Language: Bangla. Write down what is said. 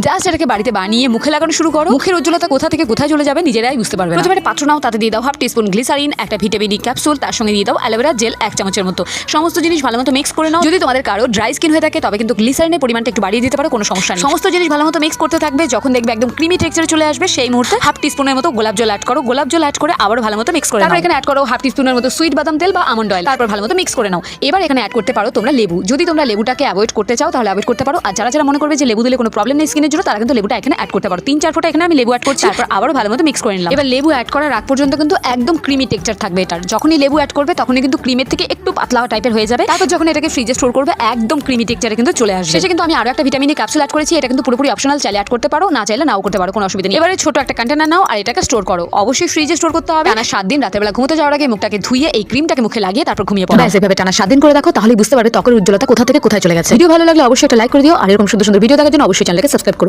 জাস্ট এটাকে বাড়িতে বানিয়ে মুখে লাগানো শুরু করো। মুখের উজ্জ্বলতা কোথা থেকে কোথায় চলে যাবে নিজেরাই বুঝতে পারবে। প্রথমে একটা পাত্র নাও, তাতে দিয়ে দাও হাফ টিস্পুন গ্লিসারিন, একটা ভিটামিন ই ক্যাপসুল, তার সঙ্গে দিয়ে দাও অ্যালোভেরা জেল 1 চামচের মতো। সমস্ত জিনিস ভালোমতো মিক্স করে নাও। যদি তোমাদের কারো ড্রাই স্কিন হয়ে থাকে তবে কিন্তু গ্লিসারিনের পরিমাণটা একটু বাড়িয়ে দিতে পারো, কোনো সমস্যা নেই। সমস্ত জিনিস ভালোমতো মিক্স করতে থাকবে, যখন দেখবে একদম ক্রিমি টেক্সচারে চলে আসবে সেই মুহূর্তে হাফ টিস্পুনের মতো গোলাপ জল অ্যাড করো। গোলাপ জল অ্যাড করে আবার ভালোমতো মিক্স করে নাও। তারপর এখানে অ্যাড করো হাফ টিস্পুনের মতো সুইট বাদাম তেল বা আমন্ড অয়েল, তারপর ভালোমতো মিক্স করে নাও। এবার এখানে অ্যাড করতে পারো তোমরা লেবু। যদি তোমরা লেবুটাকে অ্যাভয়েড করতে চাও তাহলে অ্যাভয়েড করতে পারো, আর যারা মনে করবে যে লেবু দিলে কোনো প্রবলেম নেই স্কিনের জন্য, তারা কিন্তু লেবুটা এখানে অ্যাড করতে পারো। 3-4 ফোঁটা এখানে আমি লেবু অ্যাড করছি, তারপর আবারও ভালোমতো মিক্স করে নিলাম। এবার লেবু অ্যাড করার আগ পর্যন্ত কিন্তু একদম ক্রিমি টেক্সচার থাকবে এটার। যখনই লেবু অ্যাড করবে তখনই কিন্তু ক্রিমের থেকে একটু পাতলা টাইপের হয়ে যাবে। তারপর যখন এটাকে ফ্রিজে স্টোর করবে একদম ক্রিমি টেক্সচারে কিন্তু চলে আসবে। শেষে কিন্তু আমি আরো একটা ভিটামিন ক্যাপসুল অ্যাড করেছি, এটা কিন্তু পুরোপুরি অপশনাল, চাইলে অ্যাড করতে পারো, না চাইলে নাও করতে পারো, কোনো অসুবিধা নেই। এবারে ছোট একটা কন্টেনার নাও আর এটাকে স্টোর করো। অবশ্যই ফ্রিজে স্টোর করতে হবে। টানা 7 দিন রাতের বেলা ঘুমোতে যাওয়ার আগে মুখটাকে ধুইয়ে এই ক্রিমটাকে মুখে লাগিয়ে তারপর ঘুমিয়ে পড়ো। এভাবে টানা 7 দিন করে দেখো, তাহলেই বুঝতে পারবে ত্বকের উজ্জ্বলতা কোথা থেকে কোথায় চলে গেছে। ভিডিও ভালো লাগলে অবশ্যই একটা লাইক করে দিও, আর এরকম সুন্দর সুন্দর ভিডিও দেখার জন্য অবশ্যই চ্যানেলকে সাবস্ক্রাইব